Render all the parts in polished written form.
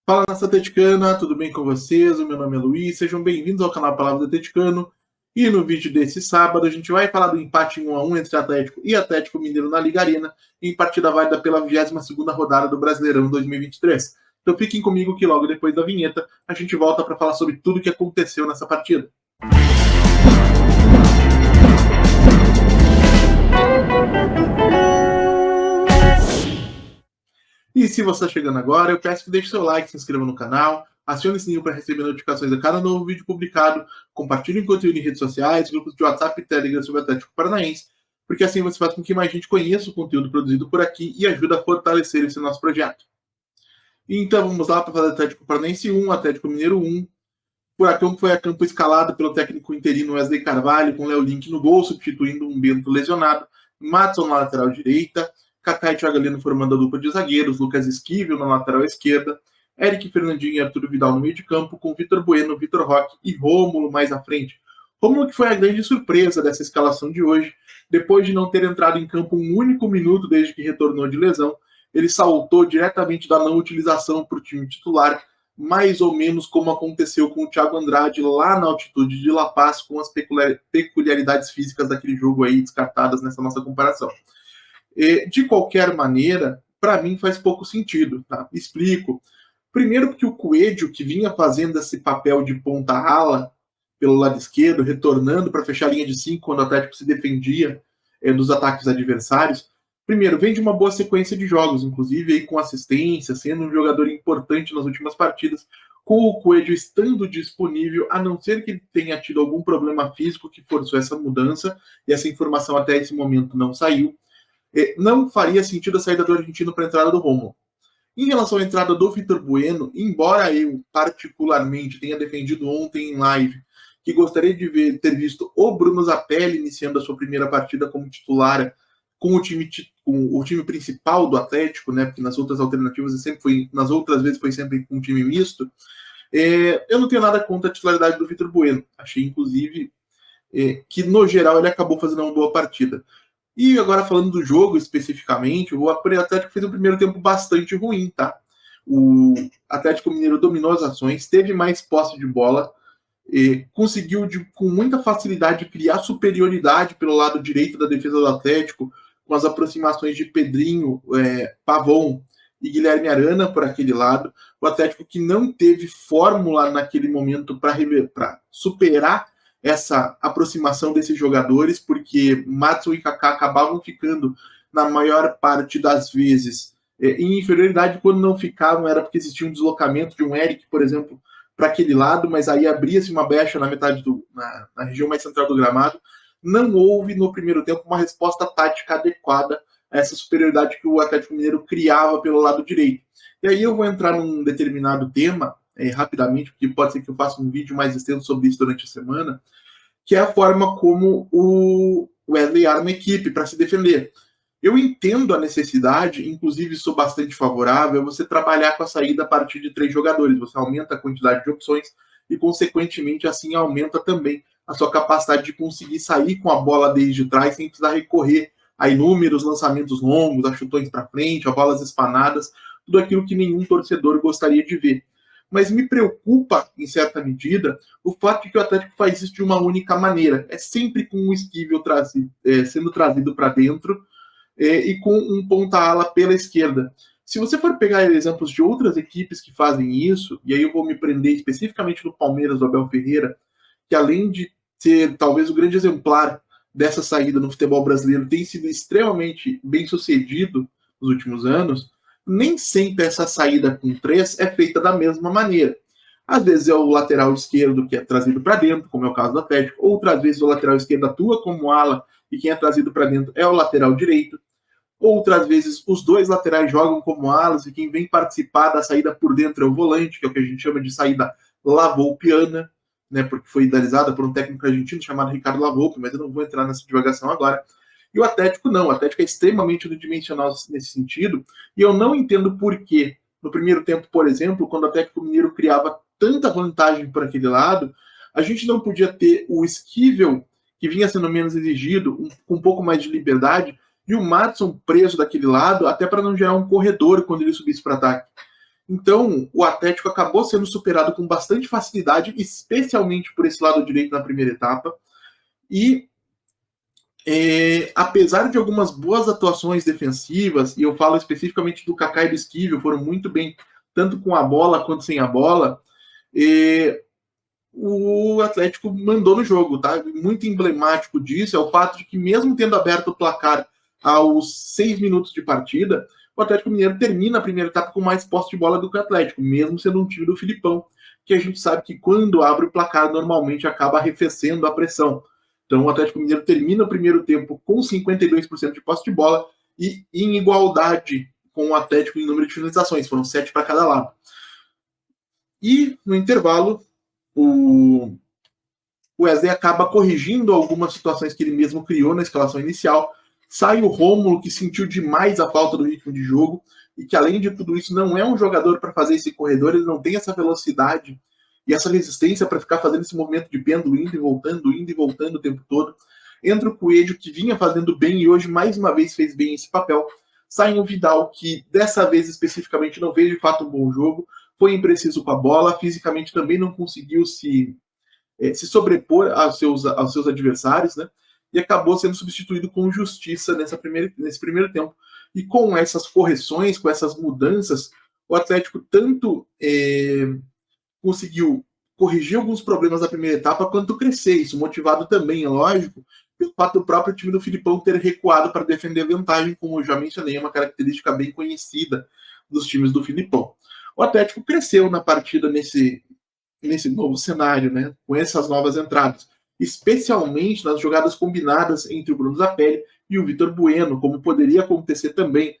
Fala, nação atleticana, tudo bem com vocês? O meu nome é Luiz, sejam bem-vindos ao canal Palavra do Atleticano. E no vídeo desse sábado a gente vai falar do empate em 1-1 entre Atlético e Atlético Mineiro na Liga Arena, em partida válida pela 22ª rodada do Brasileirão 2023. Então fiquem comigo que logo depois da vinheta a gente volta para falar sobre tudo o que aconteceu nessa partida. E se você está chegando agora, eu peço que deixe seu like, se inscreva no canal, acione o sininho para receber notificações a cada novo vídeo publicado, compartilhe o conteúdo em redes sociais, grupos de WhatsApp e Telegram sobre o Atlético Paranaense, porque assim você faz com que mais gente conheça o conteúdo produzido por aqui e ajuda a fortalecer esse nosso projeto. Então vamos lá para falar do Atlético Paranaense 1, Atlético Mineiro 1. Furacão foi a campo escalado pelo técnico interino Wesley Carvalho, com Léo Link no gol, substituindo um Bento lesionado, Matson na lateral direita, Kaká e Thiago Heleno formando a dupla de zagueiros, Lucas Esquivel na lateral esquerda, Eric Fernandinho e Arturo Vidal no meio de campo, com Vitor Bueno, Vitor Roque e Rômulo mais à frente. Rômulo que foi a grande surpresa dessa escalação de hoje, depois de não ter entrado em campo um único minuto desde que retornou de lesão, ele saltou diretamente da não utilização para o time titular, mais ou menos como aconteceu com o Thiago Andrade lá na altitude de La Paz, com as peculiaridades físicas daquele jogo aí descartadas nessa nossa comparação. De qualquer maneira, para mim faz pouco sentido, tá? Explico. Primeiro porque o Coelho, que vinha fazendo esse papel de ponta-ala pelo lado esquerdo, retornando para fechar a linha de 5 quando o Atlético se defendia dos ataques adversários, primeiro, vem de uma boa sequência de jogos, inclusive aí com assistência, sendo um jogador importante nas últimas partidas, com o Coelho estando disponível, a não ser que ele tenha tido algum problema físico que forçou essa mudança, e essa informação até esse momento não saiu. Não faria sentido a saída do argentino para a entrada do Rômulo. Em relação à entrada do Vitor Bueno, embora eu particularmente tenha defendido ontem em live que gostaria de ter visto o Bruno Zapelli iniciando a sua primeira partida como titular com o time principal do Atlético, né? Porque nas outras alternativas nas outras vezes foi sempre com um time misto. Eu não tenho nada contra a titularidade do Vitor Bueno. Achei, inclusive, que no geral ele acabou fazendo uma boa partida. E agora falando do jogo especificamente, o Atlético fez um primeiro tempo bastante ruim, tá? O Atlético Mineiro dominou as ações, teve mais posse de bola, conseguiu com muita facilidade criar superioridade pelo lado direito da defesa do Atlético, com as aproximações de Pedrinho, Pavon e Guilherme Arana por aquele lado. O Atlético que não teve fórmula naquele momento para superar essa aproximação desses jogadores, porque Matson e Kaká acabavam ficando, na maior parte das vezes, em inferioridade. Quando não ficavam, era porque existia um deslocamento de um Eric, por exemplo, para aquele lado, mas aí abria-se uma brecha na metade na região mais central do gramado. Não houve, no primeiro tempo, uma resposta tática adequada a essa superioridade que o Atlético Mineiro criava pelo lado direito. E aí eu vou entrar num determinado tema, rapidamente, porque pode ser que eu faça um vídeo mais extenso sobre isso durante a semana, que é a forma como o Wesley arma a equipe para se defender. Eu entendo a necessidade, inclusive sou bastante favorável a você trabalhar com a saída a partir de 3 jogadores. Você aumenta a quantidade de opções e, consequentemente, assim aumenta também a sua capacidade de conseguir sair com a bola desde trás sem precisar recorrer a inúmeros lançamentos longos, a chutões para frente, a bolas espanadas, tudo aquilo que nenhum torcedor gostaria de ver. Mas me preocupa, em certa medida, o fato de que o Atlético faz isso de uma única maneira. É sempre com um Esquivel sendo trazido para dentro e com um ponta-ala pela esquerda. Se você for pegar exemplos de outras equipes que fazem isso, e aí eu vou me prender especificamente no Palmeiras do Abel Ferreira, que além de ser talvez o grande exemplar dessa saída no futebol brasileiro, tem sido extremamente bem sucedido nos últimos anos, nem sempre essa saída com 3 é feita da mesma maneira. Às vezes é o lateral esquerdo que é trazido para dentro, como é o caso do Atlético, outras vezes o lateral esquerdo atua como ala e quem é trazido para dentro é o lateral direito. Outras vezes os 2 laterais jogam como alas e quem vem participar da saída por dentro é o volante, que é o que a gente chama de saída lavoupiana, né, porque foi idealizada por um técnico argentino chamado Ricardo Lavolpe, mas eu não vou entrar nessa divagação agora. E o Atlético não, o Atlético é extremamente unidimensional nesse sentido, e eu não entendo por que, no primeiro tempo, por exemplo, quando o Atlético Mineiro criava tanta vantagem por aquele lado, a gente não podia ter o Esquivel, que vinha sendo menos exigido, com um pouco mais de liberdade, e o Matson preso daquele lado, até para não gerar um corredor quando ele subisse para ataque. Então, o Atlético acabou sendo superado com bastante facilidade, especialmente por esse lado direito na primeira etapa. E, apesar de algumas boas atuações defensivas, e eu falo especificamente do Kaká e do Esquivel, foram muito bem, tanto com a bola quanto sem a bola, o Atlético mandou no jogo, tá? Muito emblemático disso é o fato de que, mesmo tendo aberto o placar aos 6 minutos de partida, o Atlético Mineiro termina a primeira etapa com mais posse de bola do que o Atlético, mesmo sendo um time do Filipão, que a gente sabe que quando abre o placar normalmente acaba arrefecendo a pressão. Então o Atlético Mineiro termina o primeiro tempo com 52% de posse de bola e em igualdade com o Atlético em número de finalizações, foram 7 para cada lado. E no intervalo, o Wesley acaba corrigindo algumas situações que ele mesmo criou na escalação inicial. Sai o Rômulo, que sentiu demais a falta do ritmo de jogo e que, além de tudo isso, não é um jogador para fazer esse corredor, ele não tem essa velocidade e essa resistência para ficar fazendo esse movimento de pêndulo, indo e voltando o tempo todo. Entra o Coelho, que vinha fazendo bem e hoje mais uma vez fez bem esse papel. Sai o Vidal, que dessa vez especificamente não fez de fato um bom jogo, foi impreciso com a bola, fisicamente também não conseguiu se sobrepor aos seus adversários, né? E acabou sendo substituído com justiça nesse primeiro tempo. E com essas correções, com essas mudanças, o Atlético tanto conseguiu corrigir alguns problemas da primeira etapa, quanto crescer. Isso motivado também, é lógico, pelo fato do próprio time do Filipão ter recuado para defender a vantagem, como eu já mencionei, é uma característica bem conhecida dos times do Filipão. O Atlético cresceu na partida nesse novo cenário, né, com essas novas entradas, especialmente nas jogadas combinadas entre o Bruno Zapelli e o Vitor Bueno, como poderia acontecer também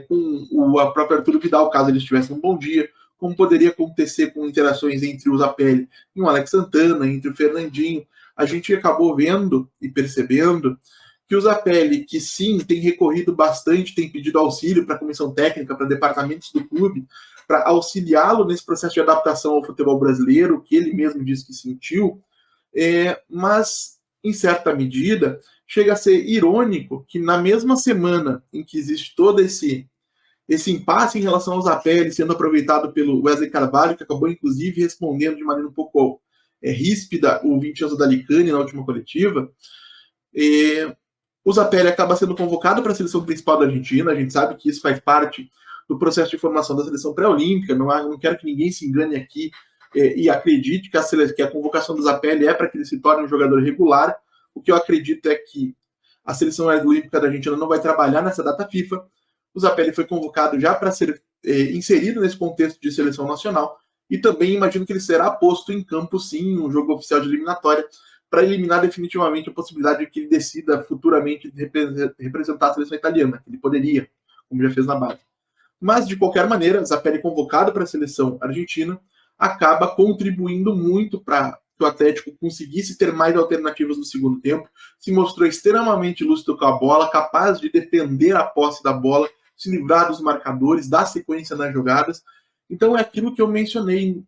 com o próprio Arturo Vidal, caso ele estivesse num bom dia, como poderia acontecer com interações entre o Zapelli e o Alex Santana, entre o Fernandinho. A gente acabou vendo e percebendo que o Zapelli, que sim, tem recorrido bastante, tem pedido auxílio para a comissão técnica, para departamentos do clube, para auxiliá-lo nesse processo de adaptação ao futebol brasileiro, que ele mesmo disse que sentiu, mas, em certa medida, chega a ser irônico que na mesma semana em que existe todo esse impasse em relação ao Zapelli sendo aproveitado pelo Wesley Carvalho, que acabou, inclusive, respondendo de maneira um pouco ríspida o Vincenzo Dalicani na última coletiva, o Zapelli acaba sendo convocado para a seleção principal da Argentina. A gente sabe que isso faz parte do processo de formação da seleção pré-olímpica. Não quero que ninguém se engane aqui e acredite que a convocação do Zapelli é para que ele se torne um jogador regular. O que eu acredito é que a seleção olímpica da Argentina não vai trabalhar nessa data FIFA. O Zapelli foi convocado já para ser inserido nesse contexto de seleção nacional e também imagino que ele será posto em campo, sim, um jogo oficial de eliminatória, para eliminar definitivamente a possibilidade de que ele decida futuramente representar a seleção italiana, que ele poderia, como já fez na base. Mas, de qualquer maneira, Zapelli convocado para a seleção argentina acaba contribuindo muito para que o Atlético conseguisse ter mais alternativas no segundo tempo, se mostrou extremamente lúcido com a bola, capaz de defender a posse da bola, se livrar dos marcadores, dar sequência nas jogadas. Então é aquilo que eu mencionei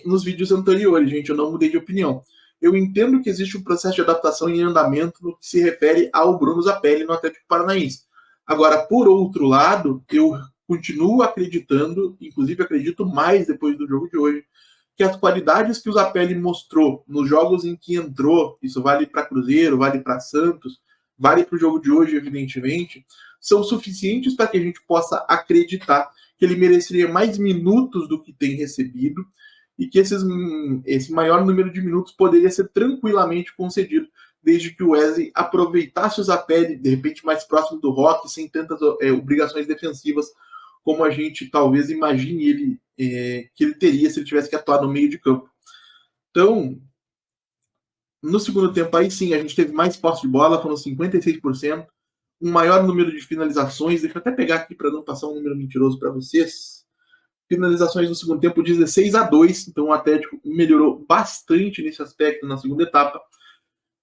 nos vídeos anteriores, gente, eu não mudei de opinião. Eu entendo que existe um processo de adaptação em andamento no que se refere ao Bruno Zapelli no Atlético Paranaense. Agora, por outro lado, eu continuo acreditando, inclusive acredito mais depois do jogo de hoje, que as qualidades que o Zapelli mostrou nos jogos em que entrou, isso vale para Cruzeiro, vale para Santos, vale para o jogo de hoje, evidentemente, são suficientes para que a gente possa acreditar que ele mereceria mais minutos do que tem recebido e que esse maior número de minutos poderia ser tranquilamente concedido, desde que o Wesley aproveitasse o Zapelli, de repente mais próximo do Roque, sem tantas obrigações defensivas como a gente talvez imagine que ele teria se ele tivesse que atuar no meio de campo. Então, no segundo tempo, aí sim, a gente teve mais posse de bola, foram 56%, um maior número de finalizações. Deixa eu até pegar aqui para não passar um número mentiroso para vocês. Finalizações no segundo tempo, 16-2, então o Atlético melhorou bastante nesse aspecto na segunda etapa.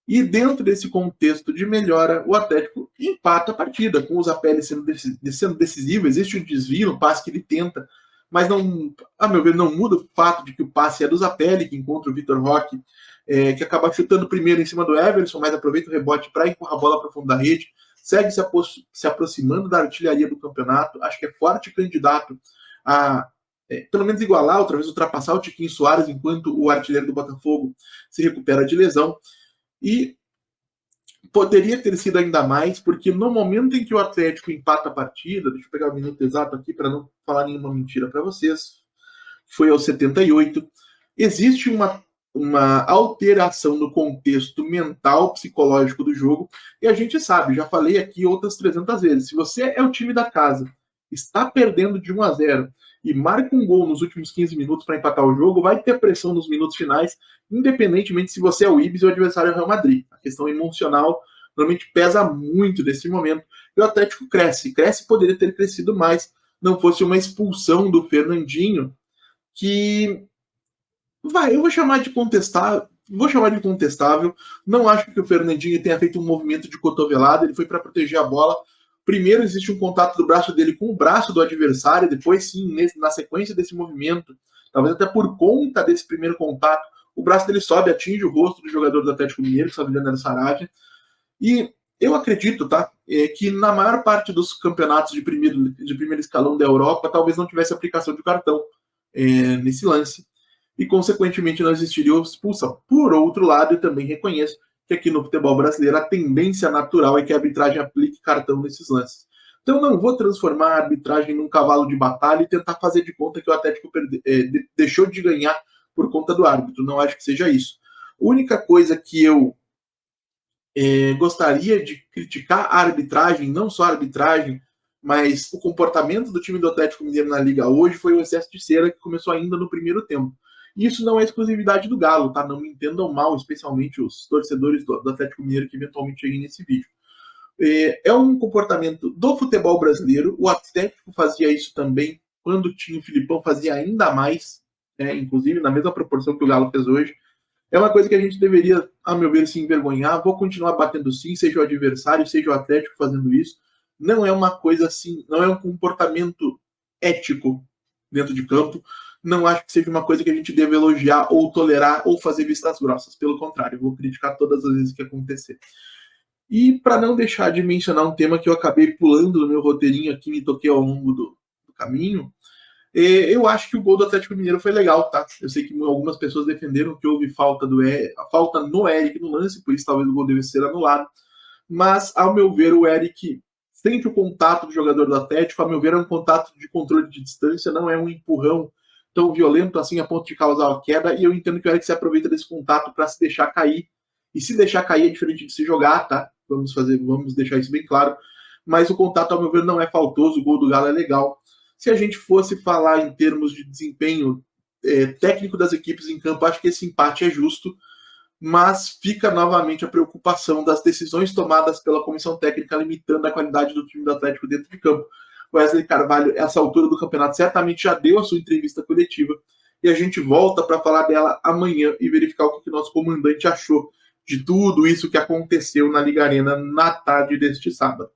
E dentro desse contexto de melhora, o Atlético empata a partida, com o Zapelli sendo decisivo. Existe um desvio no passe que ele tenta, mas não, a meu ver, não muda o fato de que o passe é do Zapelli, que encontra o Vitor Roque, que acaba chutando primeiro em cima do Everson, mas aproveita o rebote para empurrar a bola para o fundo da rede, segue se aproximando da artilharia do campeonato. Acho que é forte candidato a pelo menos igualar, outra vez ultrapassar o Tiquinho Soares, enquanto o artilheiro do Botafogo se recupera de lesão. E poderia ter sido ainda mais, porque no momento em que o Atlético empata a partida, deixa eu pegar o minuto exato aqui para não falar nenhuma mentira para vocês, foi aos 78, existe uma alteração no contexto mental, psicológico do jogo, e a gente sabe, já falei aqui outras 300 vezes, se você é o time da casa, está perdendo de 1-0 e marca um gol nos últimos 15 minutos para empatar o jogo, vai ter pressão nos minutos finais, independentemente se você é o Ibis ou o adversário é o Real Madrid. A questão emocional normalmente pesa muito nesse momento, e o Atlético cresce, poderia ter crescido mais, não fosse uma expulsão do Fernandinho, que eu vou chamar de contestável. Não acho que o Fernandinho tenha feito um movimento de cotovelada, ele foi para proteger a bola. Primeiro existe um contato do braço dele com o braço do adversário, depois sim, na sequência desse movimento, talvez até por conta desse primeiro contato, o braço dele sobe, atinge o rosto do jogador do Atlético Mineiro, que sabe era Saravia. E eu acredito, tá, que na maior parte dos campeonatos de primeiro escalão da Europa, talvez não tivesse aplicação de cartão nesse lance. E, consequentemente, não existiria expulsão. Por outro lado, eu também reconheço que aqui no futebol brasileiro a tendência natural é que a arbitragem aplique cartão nesses lances. Então, não vou transformar a arbitragem num cavalo de batalha e tentar fazer de conta que o Atlético deixou de ganhar por conta do árbitro. Não acho que seja isso. A única coisa que eu gostaria de criticar a arbitragem, não só a arbitragem, mas o comportamento do time do Atlético Mineiro na Liga hoje foi o excesso de cera que começou ainda no primeiro tempo. E isso não é exclusividade do Galo, tá? Não me entendam mal, especialmente os torcedores do Atlético Mineiro que eventualmente cheguem nesse vídeo. É um comportamento do futebol brasileiro. O Atlético fazia isso também quando tinha o Filipão, fazia ainda mais, inclusive na mesma proporção que o Galo fez hoje. É uma coisa que a gente deveria, a meu ver, se envergonhar. Vou continuar batendo sim, seja o adversário, seja o Atlético fazendo isso. Não é uma coisa assim, não é um comportamento ético dentro de campo. Não acho que seja uma coisa que a gente deve elogiar ou tolerar ou fazer vistas grossas. Pelo contrário, eu vou criticar todas as vezes que acontecer. E para não deixar de mencionar um tema que eu acabei pulando no meu roteirinho aqui, me toquei ao longo do caminho, eu acho que o gol do Atlético Mineiro foi legal, tá? Eu sei que algumas pessoas defenderam que houve falta no Eric no lance, por isso talvez o gol deve ser anulado. Mas, ao meu ver, o Eric sente o contato do jogador do Atlético, a meu ver, é um contato de controle de distância, não é um empurrão tão violento assim a ponto de causar a queda, e eu entendo que o Eric se aproveita desse contato para se deixar cair. E se deixar cair é diferente de se jogar, tá? Vamos deixar isso bem claro. Mas o contato, ao meu ver, não é faltoso, o gol do Galo é legal. Se a gente fosse falar em termos de desempenho técnico das equipes em campo, acho que esse empate é justo, mas fica novamente a preocupação das decisões tomadas pela comissão técnica limitando a qualidade do time do Atlético dentro de campo. O Wesley Carvalho, essa altura do campeonato, certamente já deu a sua entrevista coletiva e a gente volta para falar dela amanhã e verificar o que o nosso comandante achou de tudo isso que aconteceu na Liga Arena na tarde deste sábado.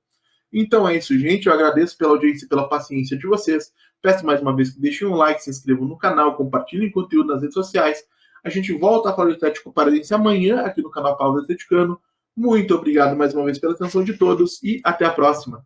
Então é isso, gente. Eu agradeço pela audiência e pela paciência de vocês. Peço mais uma vez que deixem um like, se inscrevam no canal, compartilhem conteúdo nas redes sociais. A gente volta a falar de Atlético Paranaense amanhã aqui no canal Paulo Atleticano. Muito obrigado mais uma vez pela atenção de todos e até a próxima.